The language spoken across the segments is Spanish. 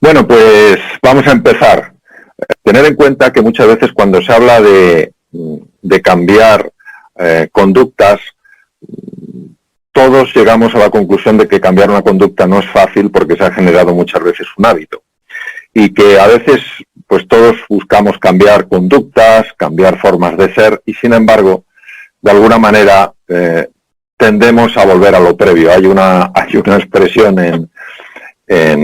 Bueno, pues vamos a empezar. Tener en cuenta que muchas veces cuando se habla de cambiar conductas, todos llegamos a la conclusión de que cambiar una conducta no es fácil porque se ha generado muchas veces un hábito. Y que a veces pues todos buscamos cambiar conductas, cambiar formas de ser y sin embargo, de alguna manera tendemos a volver a lo previo. Hay una expresión en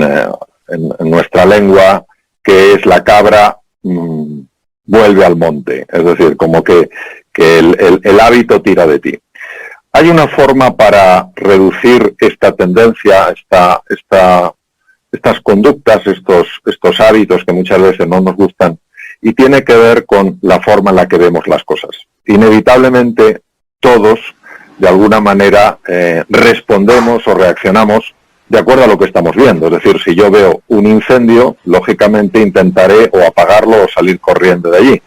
nuestra lengua que es la cabra vuelve al monte, es decir, como que el hábito tira de ti. Hay una forma para reducir esta tendencia, estas conductas, estos hábitos que muchas veces no nos gustan, y tiene que ver con la forma en la que vemos las cosas. Inevitablemente todos, de alguna manera, respondemos o reaccionamos de acuerdo a lo que estamos viendo. Es decir, si yo veo un incendio, lógicamente intentaré o apagarlo o salir corriendo de allí.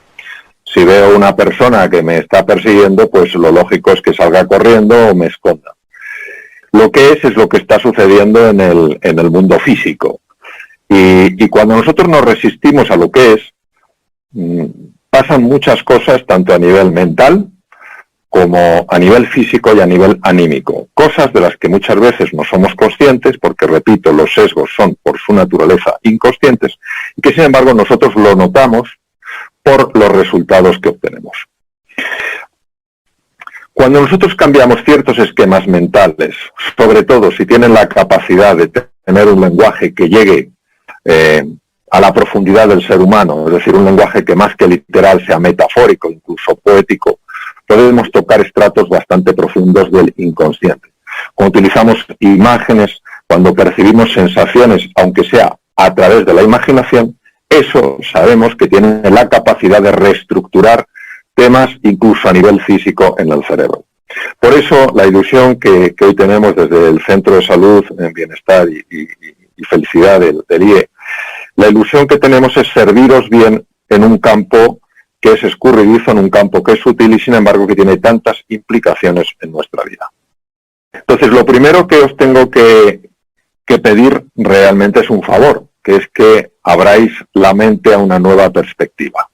Si veo una persona que me está persiguiendo, pues lo lógico es que salga corriendo o me esconda. Lo que es lo que está sucediendo en el mundo físico. Y cuando nosotros nos resistimos a lo que es, pasan muchas cosas, tanto a nivel mental como a nivel físico y a nivel anímico. Cosas de las que muchas veces no somos conscientes, porque, repito, los sesgos son por su naturaleza inconscientes, y que, sin embargo, nosotros lo notamos por los resultados que obtenemos. Cuando nosotros cambiamos ciertos esquemas mentales, sobre todo si tienen la capacidad de tener un lenguaje que llegue a la profundidad del ser humano, es decir, un lenguaje que más que literal sea metafórico, incluso poético, podemos tocar estratos bastante profundos del inconsciente. Cuando utilizamos imágenes, cuando percibimos sensaciones, aunque sea a través de la imaginación, eso sabemos que tiene la capacidad de reestructurar temas incluso a nivel físico en el cerebro. Por eso la ilusión que hoy tenemos desde el Centro de Salud, en Bienestar y Felicidad del IE, la ilusión que tenemos es serviros bien en un campo que es escurridizo, en un campo que es sutil y sin embargo que tiene tantas implicaciones en nuestra vida. Entonces, lo primero que os tengo que pedir realmente es un favor, que es que abráis la mente a una nueva perspectiva.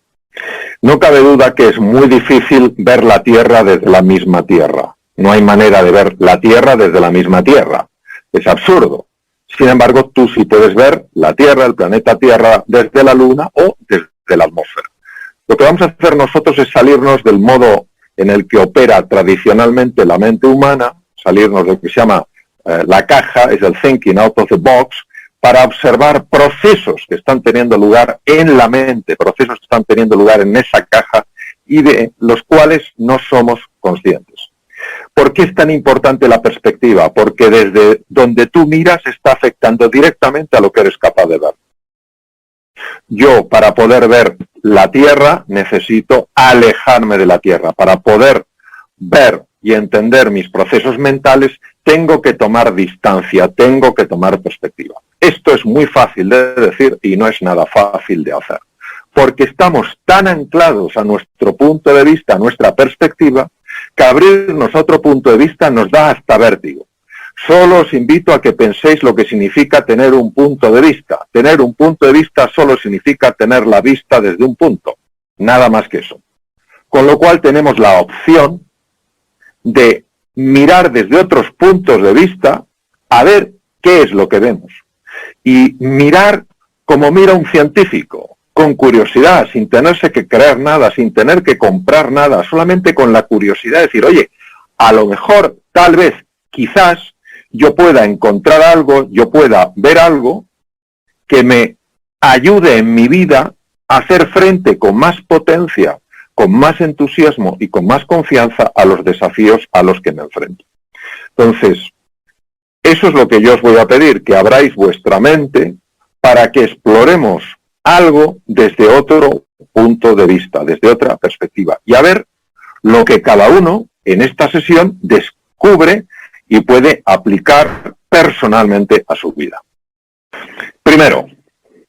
No cabe duda que es muy difícil ver la Tierra desde la misma Tierra. No hay manera de ver la Tierra desde la misma Tierra. Es absurdo. Sin embargo, tú sí puedes ver la Tierra, el planeta Tierra, desde la Luna o desde la atmósfera. Lo que vamos a hacer nosotros es salirnos del modo en el que opera tradicionalmente la mente humana, salirnos de lo que se llama la caja, es el thinking out of the box, para observar procesos que están teniendo lugar en la mente, procesos que están teniendo lugar en esa caja y de los cuales no somos conscientes. ¿Por qué es tan importante la perspectiva? Porque desde donde tú miras está afectando directamente a lo que eres capaz de ver. Yo, para poder ver la Tierra, necesito alejarme de la Tierra. Para poder ver y entender mis procesos mentales, tengo que tomar distancia, tengo que tomar perspectiva. Esto es muy fácil de decir y no es nada fácil de hacer, porque estamos tan anclados a nuestro punto de vista, a nuestra perspectiva, que abrirnos a otro punto de vista nos da hasta vértigo. Solo os invito a que penséis lo que significa tener un punto de vista. Tener un punto de vista solo significa tener la vista desde un punto, nada más que eso. Con lo cual tenemos la opción de mirar desde otros puntos de vista a ver qué es lo que vemos. Y mirar como mira un científico, con curiosidad, sin tenerse que creer nada, sin tener que comprar nada, solamente con la curiosidad de decir, oye, a lo mejor, tal vez, quizás, yo pueda encontrar algo, yo pueda ver algo que me ayude en mi vida a hacer frente con más potencia, con más entusiasmo y con más confianza a los desafíos a los que me enfrento. Entonces, eso es lo que yo os voy a pedir, que abráis vuestra mente para que exploremos algo desde otro punto de vista, desde otra perspectiva, y a ver lo que cada uno en esta sesión descubre y puede aplicar personalmente a su vida. Primero,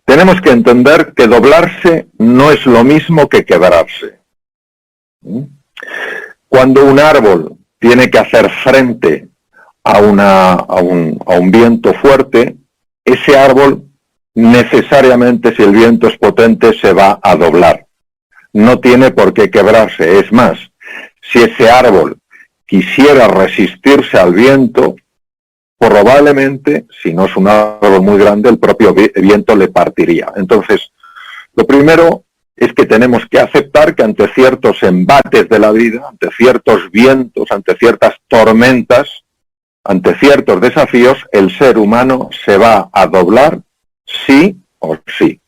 tenemos que entender que doblarse no es lo mismo que quebrarse. Cuando un árbol tiene que hacer frente a un viento fuerte, ese árbol necesariamente, si el viento es potente, se va a doblar. No tiene por qué quebrarse. Es más, si ese árbol quisiera resistirse al viento, probablemente, si no es un árbol muy grande, el propio viento le partiría. Entonces, lo primero es que tenemos que aceptar que ante ciertos embates de la vida, ante ciertos vientos, ante ciertas tormentas, ante ciertos desafíos, el ser humano se va a doblar sí o sí.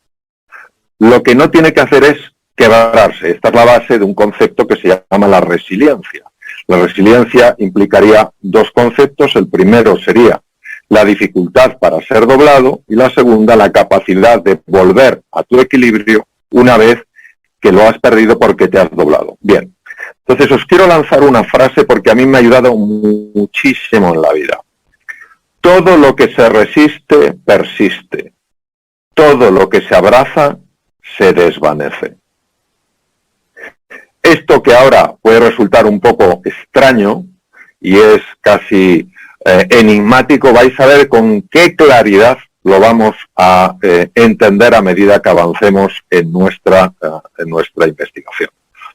Lo que no tiene que hacer es quebrarse. Esta es la base de un concepto que se llama la resiliencia. La resiliencia implicaría dos conceptos. El primero sería la dificultad para ser doblado y la segunda, la capacidad de volver a tu equilibrio una vez que lo has perdido porque te has doblado. Bien, entonces os quiero lanzar una frase porque a mí me ha ayudado muchísimo en la vida. Todo lo que se resiste, persiste. Todo lo que se abraza, se desvanece. Esto que ahora puede resultar un poco extraño y es casi enigmático, vais a ver con qué claridad lo vamos a entender a medida que avancemos en nuestra investigación.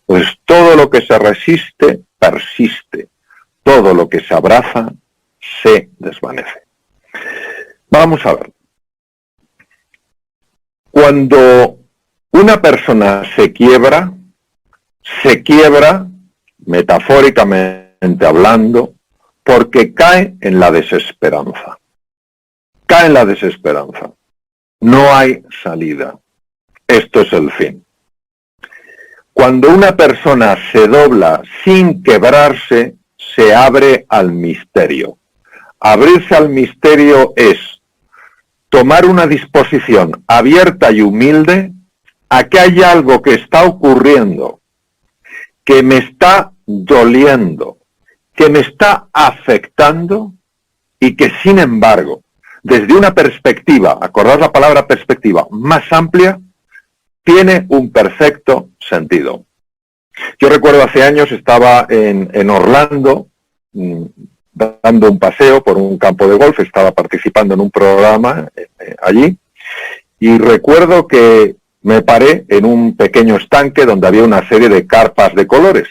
Pues todo lo que se resiste, persiste. Todo lo que se abraza, se desvanece. Vamos a ver. Cuando una persona se quiebra, metafóricamente hablando, porque cae en la desesperanza. Cae en la desesperanza. No hay salida. Esto es el fin. Cuando una persona se dobla sin quebrarse, se abre al misterio. Abrirse al misterio es tomar una disposición abierta y humilde a que hay algo que está ocurriendo, que me está doliendo, que me está afectando y que, sin embargo, desde una perspectiva, acordad la palabra perspectiva, más amplia, tiene un perfecto sentido. Yo recuerdo hace años estaba en Orlando, dando un paseo por un campo de golf, estaba participando en un programa allí, y recuerdo que me paré en un pequeño estanque donde había una serie de carpas de colores.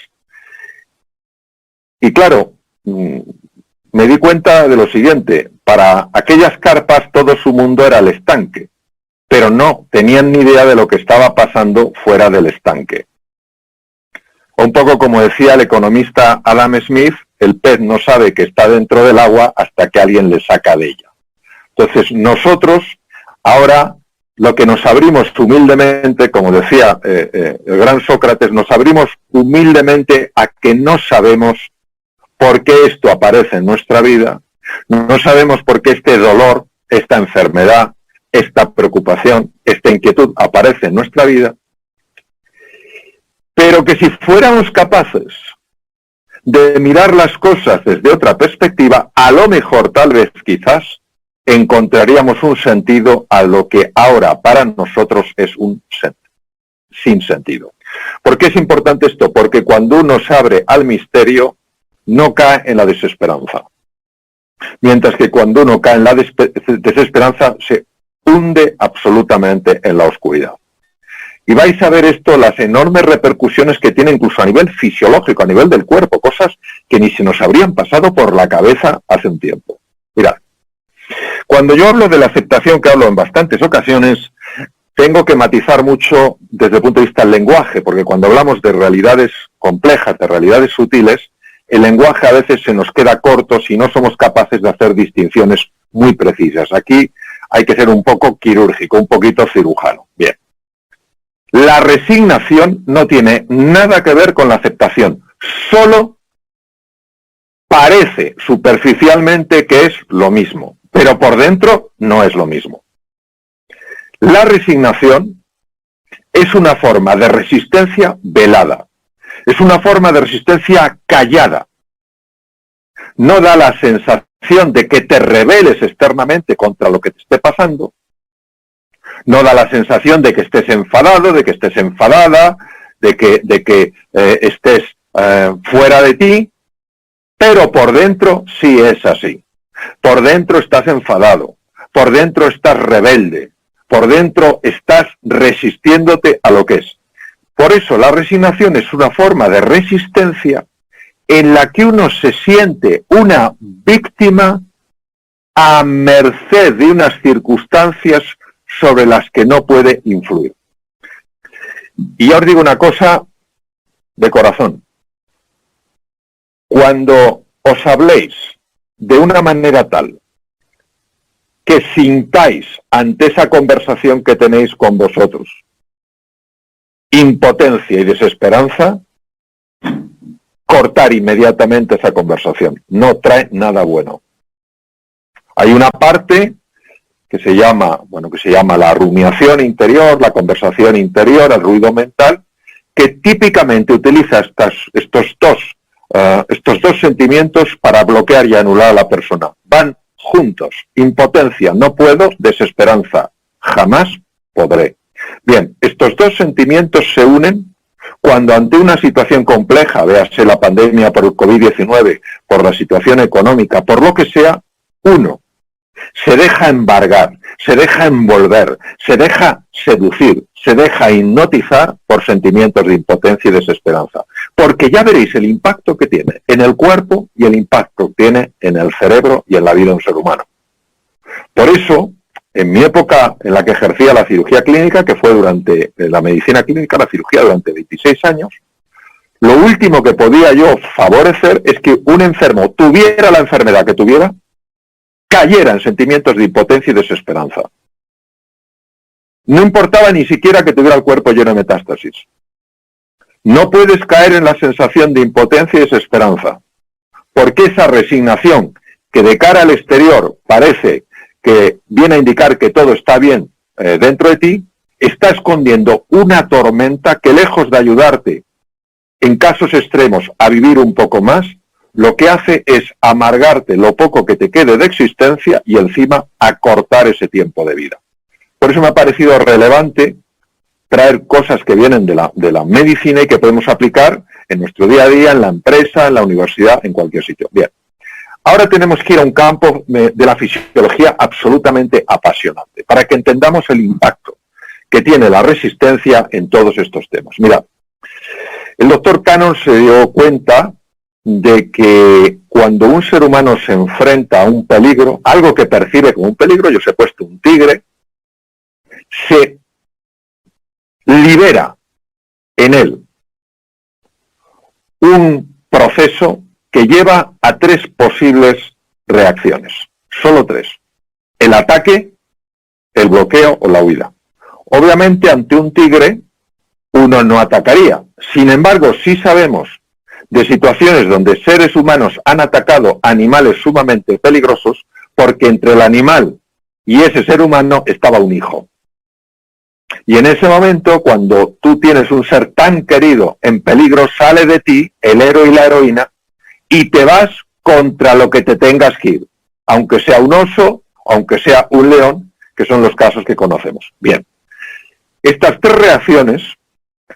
Y claro, me di cuenta de lo siguiente: para aquellas carpas todo su mundo era el estanque, pero no tenían ni idea de lo que estaba pasando fuera del estanque. Un poco como decía el economista Adam Smith, el pez no sabe que está dentro del agua hasta que alguien le saca de ella. Entonces nosotros ahora lo que nos abrimos humildemente, como decía el gran Sócrates, nos abrimos humildemente a que no sabemos por qué esto aparece en nuestra vida, no sabemos por qué este dolor, esta enfermedad, esta preocupación, esta inquietud aparece en nuestra vida, pero que si fuéramos capaces de mirar las cosas desde otra perspectiva, a lo mejor, tal vez, quizás, encontraríamos un sentido a lo que ahora para nosotros es un sinsentido. ¿Por qué es importante esto? Porque cuando uno se abre al misterio, no cae en la desesperanza. Mientras que cuando uno cae en la desesperanza, se hunde absolutamente en la oscuridad. Y vais a ver esto, las enormes repercusiones que tiene incluso a nivel fisiológico, a nivel del cuerpo, cosas que ni se nos habrían pasado por la cabeza hace un tiempo. Mirad, cuando yo hablo de la aceptación, que hablo en bastantes ocasiones, tengo que matizar mucho desde el punto de vista del lenguaje, porque cuando hablamos de realidades complejas, de realidades sutiles, el lenguaje a veces se nos queda corto si no somos capaces de hacer distinciones muy precisas. Aquí hay que ser un poco quirúrgico, un poquito cirujano. Bien. La resignación no tiene nada que ver con la aceptación, solo parece superficialmente que es lo mismo, pero por dentro no es lo mismo. La resignación es una forma de resistencia velada, es una forma de resistencia callada. No da la sensación de que te rebeles externamente contra lo que te esté pasando, no da la sensación de que estés enfadado, de que estés enfadada, de que estés fuera de ti, pero por dentro sí es así. Por dentro estás enfadado, por dentro estás rebelde, por dentro estás resistiéndote a lo que es. Por eso la resignación es una forma de resistencia en la que uno se siente una víctima a merced de unas circunstancias sobre las que no puede influir. Y ya os digo una cosa de corazón. Cuando os habléis de una manera tal que sintáis ante esa conversación que tenéis con vosotros impotencia y desesperanza, cortar inmediatamente esa conversación. No trae nada bueno. Hay una parte que se llama la rumiación interior, la conversación interior, el ruido mental, que típicamente utiliza estos dos sentimientos para bloquear y anular a la persona. Van juntos. Impotencia, no puedo; desesperanza, jamás podré. Bien, estos dos sentimientos se unen cuando ante una situación compleja, véase la pandemia por el COVID-19, por la situación económica, por lo que sea, uno se deja embargar, se deja envolver, se deja seducir, se deja hipnotizar por sentimientos de impotencia y desesperanza. Porque ya veréis el impacto que tiene en el cuerpo y el impacto que tiene en el cerebro y en la vida de un ser humano. Por eso, en mi época en la que ejercía la cirugía clínica, que fue durante la medicina clínica, la cirugía durante 26 años, lo último que podía yo favorecer es que un enfermo, tuviera la enfermedad que tuviera, cayera en sentimientos de impotencia y desesperanza. No importaba ni siquiera que tuviera el cuerpo lleno de metástasis. No puedes caer en la sensación de impotencia y desesperanza, porque esa resignación que de cara al exterior parece que viene a indicar que todo está bien dentro de ti, está escondiendo una tormenta que, lejos de ayudarte en casos extremos a vivir un poco más, lo que hace es amargarte lo poco que te quede de existencia y encima acortar ese tiempo de vida. Por eso me ha parecido relevante traer cosas que vienen de la medicina y que podemos aplicar en nuestro día a día, en la empresa, en la universidad, en cualquier sitio. Bien, ahora tenemos que ir a un campo de la fisiología absolutamente apasionante, para que entendamos el impacto que tiene la resistencia en todos estos temas. Mirad, el doctor Cannon se dio cuenta de que cuando un ser humano se enfrenta a un peligro, algo que percibe como un peligro, yo os he puesto un tigre, se libera en él un proceso que lleva a 3 posibles reacciones, solo 3: el ataque, el bloqueo o la huida. Obviamente ante un tigre uno no atacaría, sin embargo sí sabemos de situaciones donde seres humanos han atacado animales sumamente peligrosos porque entre el animal y ese ser humano estaba un hijo. Y en ese momento, cuando tú tienes un ser tan querido en peligro, sale de ti el héroe y la heroína y te vas contra lo que te tengas que ir, aunque sea un oso, aunque sea un león, que son los casos que conocemos. Bien, estas 3 reacciones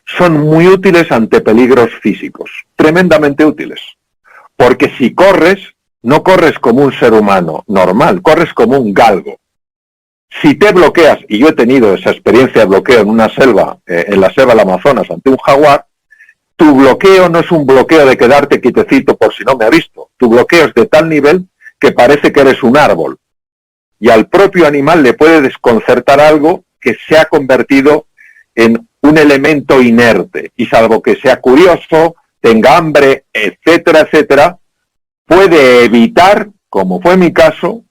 son muy útiles ante peligros físicos, tremendamente útiles, porque si corres, no corres como un ser humano normal, corres como un galgo. Si te bloqueas, y yo he tenido esa experiencia de bloqueo en una selva, en la selva del Amazonas, ante un jaguar, tu bloqueo no es un bloqueo de quedarte quietecito por si no me ha visto. Tu bloqueo es de tal nivel que parece que eres un árbol. Y al propio animal le puede desconcertar algo que se ha convertido en un elemento inerte. Y salvo que sea curioso, tenga hambre, etcétera, etcétera, puede evitar, como fue mi caso,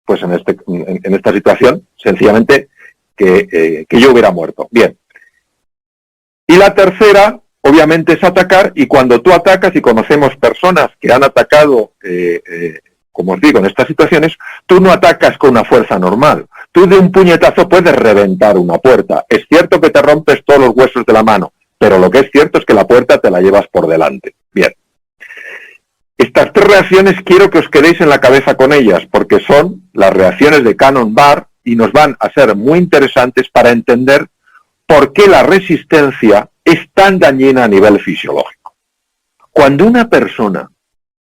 pues en esta situación, sencillamente, que yo hubiera muerto. Bien. Y la tercera, obviamente, es atacar, y cuando tú atacas, y conocemos personas que han atacado, como os digo, en estas situaciones, tú no atacas con una fuerza normal. Tú de un puñetazo puedes reventar una puerta. Es cierto que te rompes todos los huesos de la mano, pero lo que es cierto es que la puerta te la llevas por delante. Bien. Estas 3 reacciones quiero que os quedéis en la cabeza con ellas, porque son las reacciones de Cannon-Barr y nos van a ser muy interesantes para entender por qué la resistencia es tan dañina a nivel fisiológico. Cuando una persona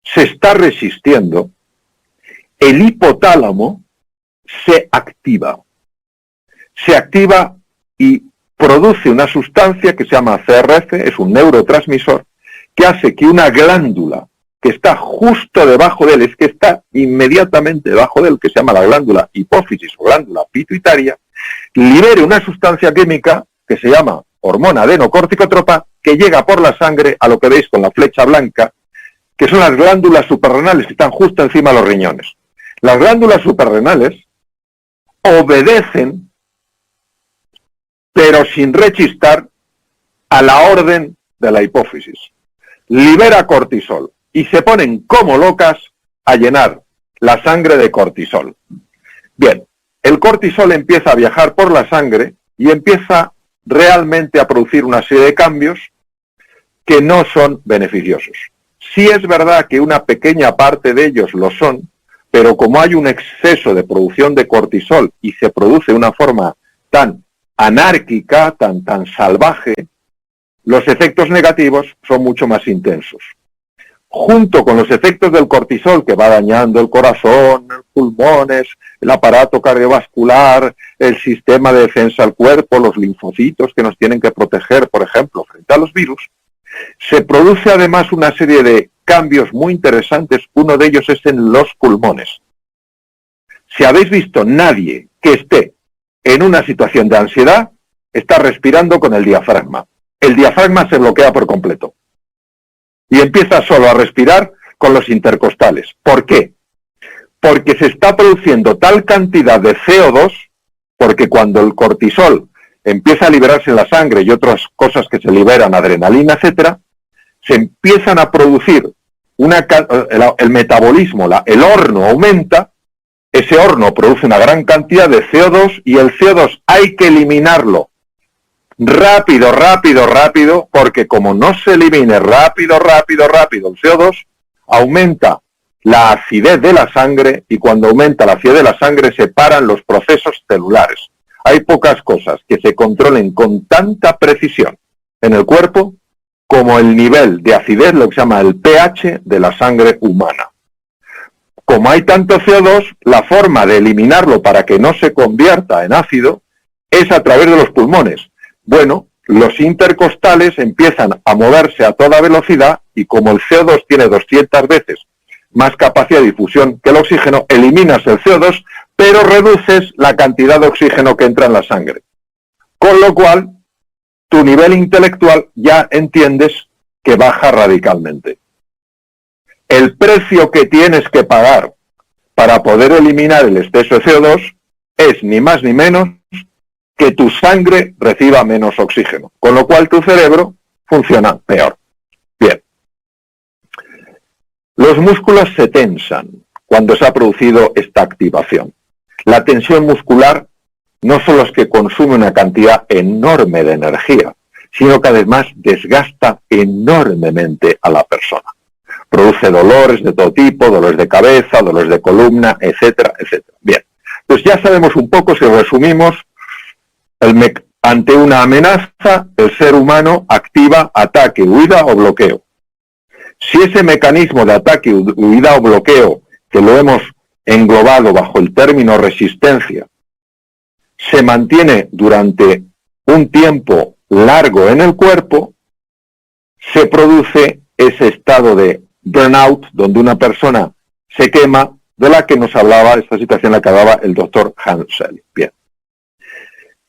se está resistiendo, el hipotálamo se activa. se activa y produce una sustancia que se llama CRF, es un neurotransmisor, que hace que una glándula que está justo debajo de él, es que está inmediatamente debajo de él, que se llama la glándula hipófisis o glándula pituitaria, libere una sustancia química que se llama hormona adenocorticotropa, que llega por la sangre a lo que veis con la flecha blanca, que son las glándulas suprarrenales que están justo encima de los riñones. Las glándulas suprarrenales obedecen, pero sin rechistar, a la orden de la hipófisis. Libera cortisol y se ponen como locas a llenar la sangre de cortisol. Bien, el cortisol empieza a viajar por la sangre y empieza realmente a producir una serie de cambios que no son beneficiosos. Sí es verdad que una pequeña parte de ellos lo son, pero como hay un exceso de producción de cortisol y se produce de una forma tan anárquica, tan salvaje, los efectos negativos son mucho más intensos. Junto con los efectos del cortisol, que va dañando el corazón, los pulmones, el aparato cardiovascular, el sistema de defensa del cuerpo, los linfocitos que nos tienen que proteger, por ejemplo, frente a los virus, se produce además una serie de cambios muy interesantes. Uno de ellos es en los pulmones. Si habéis visto, nadie que esté en una situación de ansiedad está respirando con el diafragma. El diafragma se bloquea por completo y empieza solo a respirar con los intercostales. ¿Por qué? Porque se está produciendo tal cantidad de CO2, porque cuando el cortisol empieza a liberarse en la sangre y otras cosas que se liberan, adrenalina, etcétera, se empiezan a producir el metabolismo, el horno aumenta, ese horno produce una gran cantidad de CO2 y el CO2 hay que eliminarlo rápido, porque como no se elimine rápido el CO2, aumenta la acidez de la sangre y cuando aumenta la acidez de la sangre se paran los procesos celulares. Hay pocas cosas que se controlen con tanta precisión en el cuerpo como el nivel de acidez, lo que se llama el pH de la sangre humana. Como hay tanto CO2, la forma de eliminarlo para que no se convierta en ácido es a través de los pulmones. Bueno, los intercostales empiezan a moverse a toda velocidad y como el CO2 tiene 200 veces más capacidad de difusión que el oxígeno, eliminas el CO2, pero reduces la cantidad de oxígeno que entra en la sangre. Con lo cual, tu nivel intelectual ya entiendes que baja radicalmente. El precio que tienes que pagar para poder eliminar el exceso de CO2 es ni más ni menos que tu sangre reciba menos oxígeno, con lo cual tu cerebro funciona peor. Bien. Los músculos se tensan cuando se ha producido esta activación. La tensión muscular no solo es que consume una cantidad enorme de energía, sino que además desgasta enormemente a la persona. Produce dolores de todo tipo, dolores de cabeza, dolores de columna, etcétera, etcétera. Bien, pues ya sabemos un poco, si resumimos, ante una amenaza, el ser humano activa ataque, huida o bloqueo. Si ese mecanismo de ataque, huida o bloqueo, que lo hemos englobado bajo el término resistencia, se mantiene durante un tiempo largo en el cuerpo, se produce ese estado de burnout, donde una persona se quema, de la que nos hablaba, esta situación la que hablaba el doctor Hansel. Bien.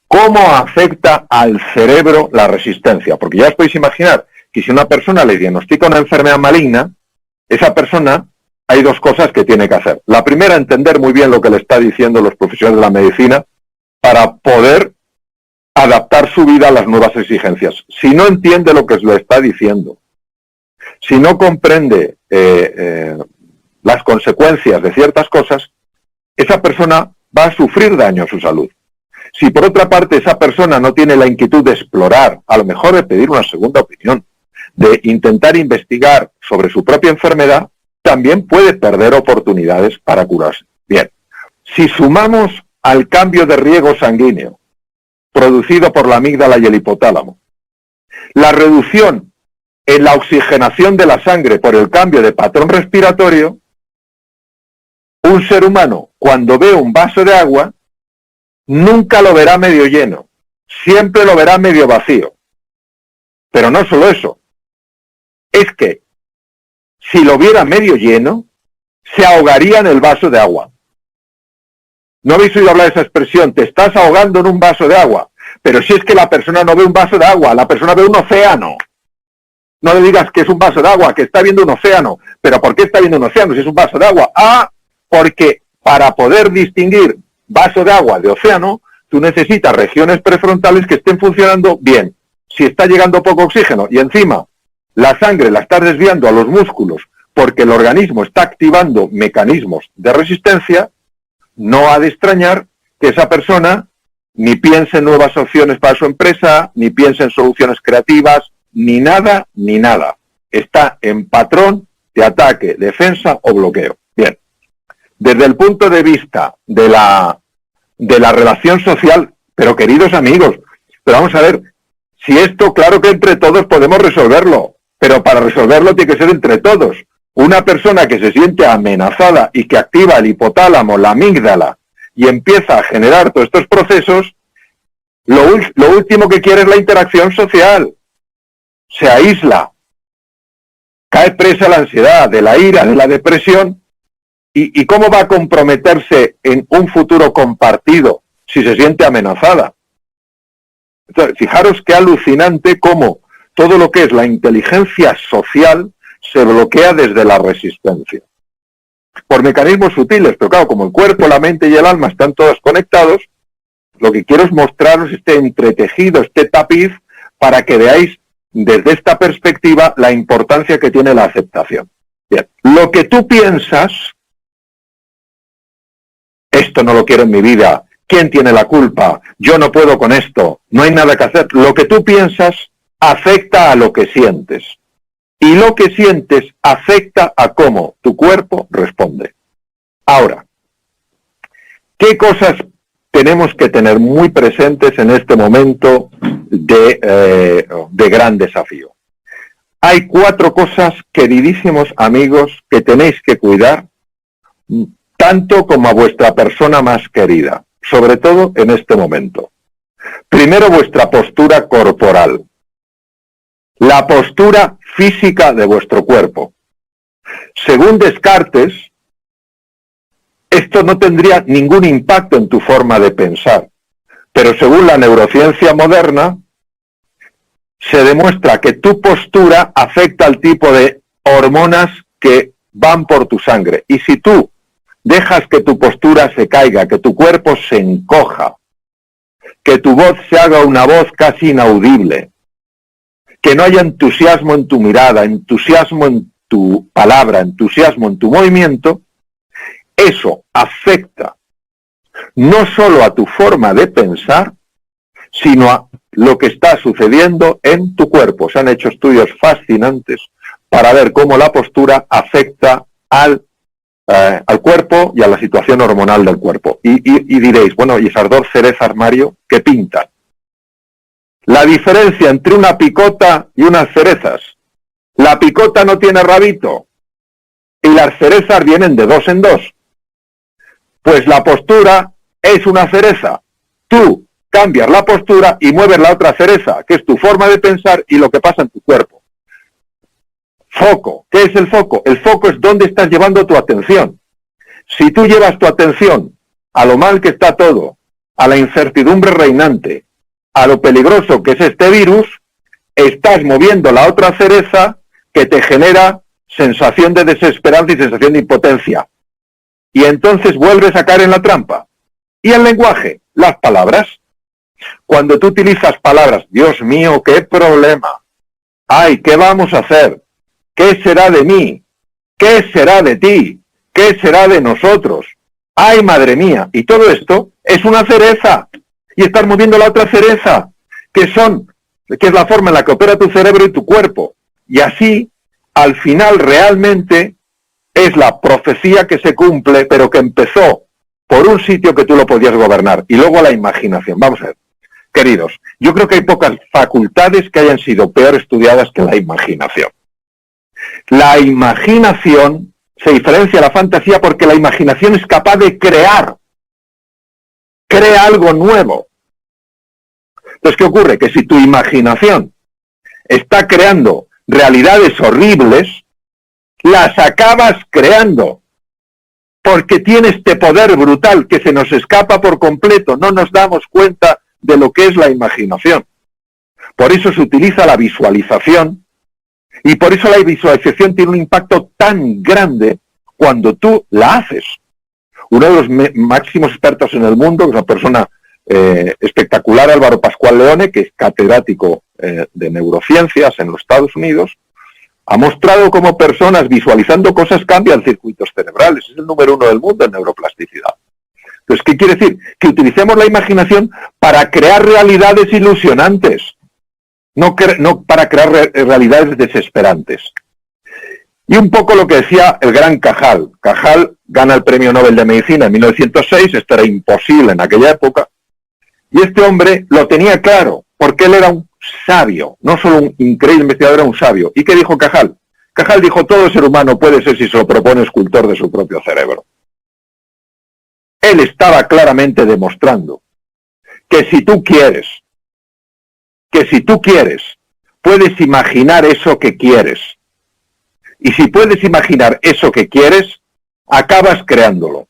¿Cómo afecta al cerebro la resistencia? Porque ya os podéis imaginar que si una persona le diagnostica una enfermedad maligna, esa persona, hay dos cosas que tiene que hacer. La primera, entender muy bien lo que le está diciendo los profesionales de la medicina para poder adaptar su vida a las nuevas exigencias. Si no entiende lo que le está diciendo, si no comprende las consecuencias de ciertas cosas, esa persona va a sufrir daño a su salud. Si por otra parte esa persona no tiene la inquietud de explorar, a lo mejor de pedir una segunda opinión, de intentar investigar sobre su propia enfermedad, también puede perder oportunidades para curarse. Bien, si sumamos al cambio de riego sanguíneo producido por la amígdala y el hipotálamo, la reducción en la oxigenación de la sangre por el cambio de patrón respiratorio, un ser humano cuando ve un vaso de agua nunca lo verá medio lleno, siempre lo verá medio vacío. Pero no solo eso, es que si lo viera medio lleno, se ahogaría en el vaso de agua. ¿No habéis oído hablar de esa expresión? Te estás ahogando en un vaso de agua. Pero si es que la persona no ve un vaso de agua, la persona ve un océano. No le digas que es un vaso de agua, que está viendo un océano. ¿Pero por qué está viendo un océano si es un vaso de agua? Porque para poder distinguir vaso de agua de océano, tú necesitas regiones prefrontales que estén funcionando bien. Si está llegando poco oxígeno y encima la sangre la estás desviando a los músculos porque el organismo está activando mecanismos de resistencia, no ha de extrañar que esa persona ni piense en nuevas opciones para su empresa, ni piense en soluciones creativas, ni nada, ni nada. Está en patrón de ataque, defensa o bloqueo. Bien, desde el punto de vista de la relación social, pero queridos amigos, pero vamos a ver, si esto, claro que entre todos podemos resolverlo, pero para resolverlo tiene que ser entre todos. Una persona que se siente amenazada y que activa el hipotálamo, la amígdala, y empieza a generar todos estos procesos, lo último que quiere es la interacción social. Se aísla, cae presa de la ansiedad, de la ira, de la depresión, y ¿cómo va a comprometerse en un futuro compartido si se siente amenazada? Entonces, fijaros qué alucinante cómo todo lo que es la inteligencia social se bloquea desde la resistencia. Por mecanismos sutiles, pero claro, como el cuerpo, la mente y el alma están todos conectados, lo que quiero es mostraros este entretejido, este tapiz, para que veáis desde esta perspectiva la importancia que tiene la aceptación. Bien, lo que tú piensas, esto no lo quiero en mi vida, ¿quién tiene la culpa? Yo no puedo con esto, no hay nada que hacer. Lo que tú piensas afecta a lo que sientes. Y lo que sientes afecta a cómo tu cuerpo responde. Ahora, ¿qué cosas tenemos que tener muy presentes en este momento de gran desafío? Hay 4 cosas, queridísimos amigos, que tenéis que cuidar, tanto como a vuestra persona más querida, sobre todo en este momento. Primero, vuestra postura corporal. La postura física de vuestro cuerpo. Según Descartes, esto no tendría ningún impacto en tu forma de pensar, pero según la neurociencia moderna, se demuestra que tu postura afecta al tipo de hormonas que van por tu sangre. Y si tú dejas que tu postura se caiga, que tu cuerpo se encoja, que tu voz se haga una voz casi inaudible, que no haya entusiasmo en tu mirada, entusiasmo en tu palabra, entusiasmo en tu movimiento, eso afecta no solo a tu forma de pensar, sino a lo que está sucediendo en tu cuerpo. Se han hecho estudios fascinantes para ver cómo la postura afecta al cuerpo y a la situación hormonal del cuerpo. Y diréis, bueno, ¿y esas 2 cerezas, Mario, qué pintan? La diferencia entre una picota y unas cerezas. La picota no tiene rabito y las cerezas vienen de 2 en 2. Pues la postura es una cereza. Tú cambias la postura y mueves la otra cereza, que es tu forma de pensar y lo que pasa en tu cuerpo. Foco. ¿Qué es el foco? El foco es dónde estás llevando tu atención. Si tú llevas tu atención a lo mal que está todo, a la incertidumbre reinante, a lo peligroso que es este virus, estás moviendo la otra cereza que te genera sensación de desesperanza y sensación de impotencia. Y entonces vuelves a caer en la trampa. Y el lenguaje, las palabras. Cuando tú utilizas palabras, Dios mío, qué problema. Ay, ¿qué vamos a hacer? ¿Qué será de mí? ¿Qué será de ti? ¿Qué será de nosotros? Ay, madre mía. Y todo esto es una cereza. Y estás moviendo la otra cereza, que es la forma en la que opera tu cerebro y tu cuerpo. Y así, al final, realmente es la profecía que se cumple, pero que empezó por un sitio que tú lo podías gobernar. Y luego la imaginación. Vamos a ver, queridos, yo creo que hay pocas facultades que hayan sido peor estudiadas que la imaginación. La imaginación se diferencia de la fantasía porque la imaginación es capaz de crear. crea algo nuevo. Entonces, ¿qué ocurre? Que si tu imaginación está creando realidades horribles, las acabas creando, porque tiene este poder brutal que se nos escapa por completo, no nos damos cuenta de lo que es la imaginación. Por eso se utiliza la visualización, y por eso la visualización tiene un impacto tan grande cuando tú la haces. Uno de los máximos expertos en el mundo, que es una persona espectacular, Álvaro Pascual Leone, que es catedrático de neurociencias en los Estados Unidos, ha mostrado cómo personas visualizando cosas cambian circuitos cerebrales. Es el número 1 del mundo en neuroplasticidad. Entonces, ¿qué quiere decir? Que utilicemos la imaginación para crear realidades ilusionantes, no para crear realidades desesperantes. Y un poco lo que decía el gran Cajal. Cajal gana el Premio Nobel de Medicina en 1906, esto era imposible en aquella época, y este hombre lo tenía claro, porque él era un sabio, no solo un increíble investigador, era un sabio. ¿Y qué dijo Cajal? Cajal dijo, todo ser humano puede ser, si se lo propone, escultor de su propio cerebro. Él estaba claramente demostrando que si tú quieres, puedes imaginar eso que quieres. Y si puedes imaginar eso que quieres, acabas creándolo.